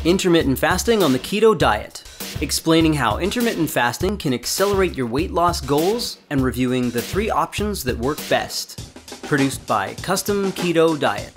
Intermittent fasting on the keto diet, explaining how intermittent fasting can accelerate your weight loss goals and reviewing the 3 options that work best. Produced by Custom Keto Diet.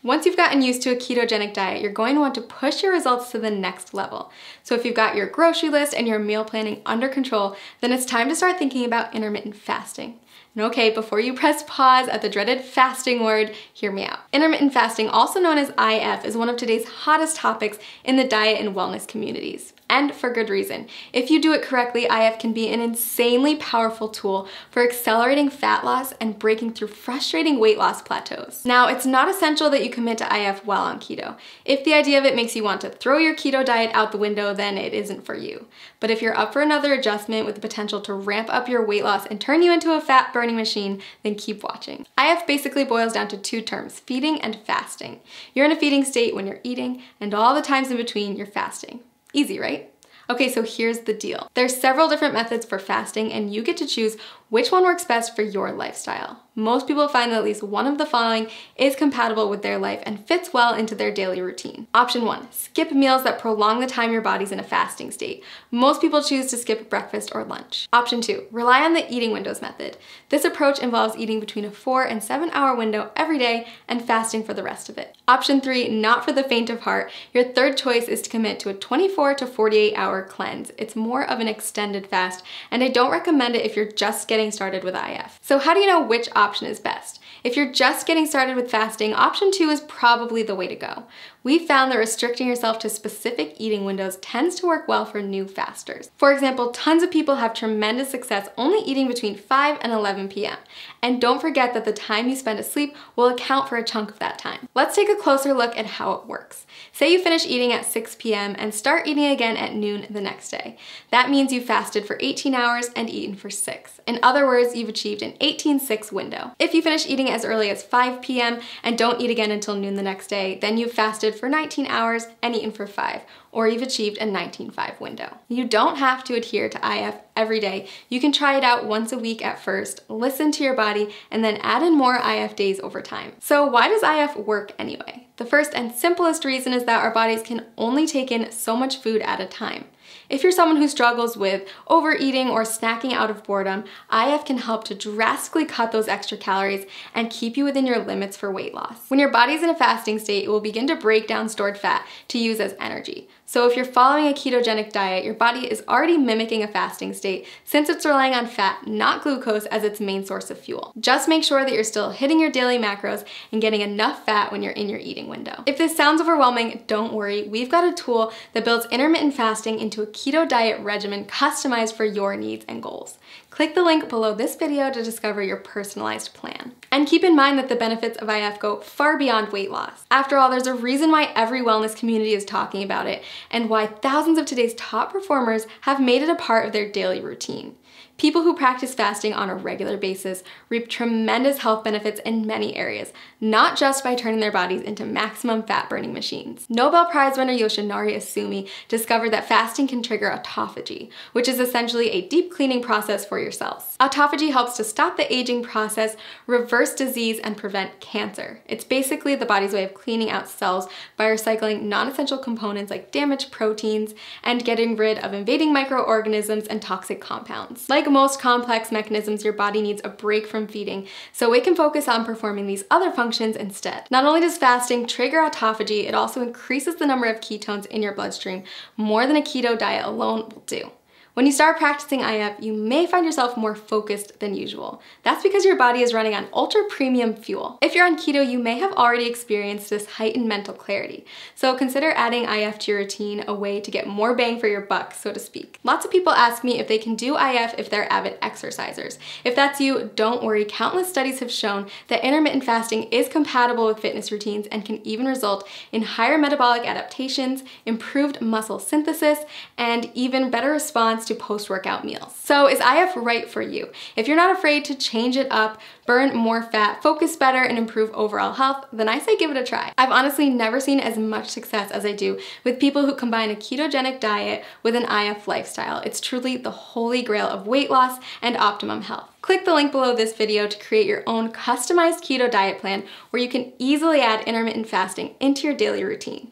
Once you've gotten used to a ketogenic diet, you're going to want to push your results to the next level. So if you've got your grocery list and your meal planning under control, then it's time to start thinking about intermittent fasting. And okay, before you press pause at the dreaded fasting word, hear me out. Intermittent fasting, also known as IF, is one of today's hottest topics in the diet and wellness communities. And for good reason. If you do it correctly, IF can be an insanely powerful tool for accelerating fat loss and breaking through frustrating weight loss plateaus. Now, it's not essential that you commit to IF while on keto. If the idea of it makes you want to throw your keto diet out the window, then it isn't for you. But if you're up for another adjustment with the potential to ramp up your weight loss and turn you into a fat burning machine, then keep watching. IF basically boils down to 2 terms, feeding and fasting. You're in a feeding state when you're eating, and all the times in between you're fasting. Easy, right? Okay, so here's the deal. There's several different methods for fasting, and you get to choose which one works best for your lifestyle. Most people find that at least one of the following is compatible with their life and fits well into their daily routine. Option 1, skip meals that prolong the time your body's in a fasting state. Most people choose to skip breakfast or lunch. Option 2, rely on the eating windows method. This approach involves eating between a 4 and 7 hour window every day and fasting for the rest of it. Option 3, not for the faint of heart. Your third choice is to commit to a 24 to 48 hour cleanse. It's more of an extended fast, and I don't recommend it if you're just getting started with IF. So how do you know which option is best? If you're just getting started with fasting, option 2 is probably the way to go. We found that restricting yourself to specific eating windows tends to work well for new fasters. For example, tons of people have tremendous success only eating between 5 and 11 p.m. And don't forget that the time you spend asleep will account for a chunk of that time. Let's take a closer look at how it works. Say you finish eating at 6 p.m. and start eating again at noon the next day. That means you fasted for 18 hours and eaten for 6. In other words, you've achieved an 18-6 window. If you finish eating as early as 5 p.m. and don't eat again until noon the next day, then you've fasted for 19 hours and eaten for 5, or you've achieved a 19-5 window. You don't have to adhere to IF every day. You can try it out once a week at first, listen to your body, and then add in more IF days over time. So why does IF work anyway? The first and simplest reason is that our bodies can only take in so much food at a time. If you're someone who struggles with overeating or snacking out of boredom, IF can help to drastically cut those extra calories and keep you within your limits for weight loss. When your body's in a fasting state, it will begin to break down stored fat to use as energy. So if you're following a ketogenic diet, your body is already mimicking a fasting state since it's relying on fat, not glucose, as its main source of fuel. Just make sure that you're still hitting your daily macros and getting enough fat when you're in your eating window. If this sounds overwhelming, don't worry. We've got a tool that builds intermittent fasting into a keto diet regimen customized for your needs and goals. Click the link below this video to discover your personalized plan. And keep in mind that the benefits of IF go far beyond weight loss. After all, there's a reason why every wellness community is talking about it and why thousands of today's top performers have made it a part of their daily routine. People who practice fasting on a regular basis reap tremendous health benefits in many areas, not just by turning their bodies into maximum fat-burning machines. Nobel Prize winner Yoshinari Isumi discovered that fasting can trigger autophagy, which is essentially a deep cleaning process for your cells. Autophagy helps to stop the aging process, reverse disease, and prevent cancer. It's basically the body's way of cleaning out cells by recycling non-essential components like damaged proteins and getting rid of invading microorganisms and toxic compounds. Like most complex mechanisms, your body needs a break from feeding, so it can focus on performing these other functions instead. Not only does fasting trigger autophagy, it also increases the number of ketones in your bloodstream more than a keto diet alone will do. When you start practicing IF, you may find yourself more focused than usual. That's because your body is running on ultra premium fuel. If you're on keto, you may have already experienced this heightened mental clarity. So consider adding IF to your routine, a way to get more bang for your buck, so to speak. Lots of people ask me if they can do IF if they're avid exercisers. If that's you, don't worry. Countless studies have shown that intermittent fasting is compatible with fitness routines and can even result in higher metabolic adaptations, improved muscle synthesis, and even better response response to post-workout meals. So is IF right for you? If you're not afraid to change it up, burn more fat, focus better, and improve overall health, then I say give it a try. I've honestly never seen as much success as I do with people who combine a ketogenic diet with an IF lifestyle. It's truly the holy grail of weight loss and optimum health. Click the link below this video to create your own customized keto diet plan where you can easily add intermittent fasting into your daily routine.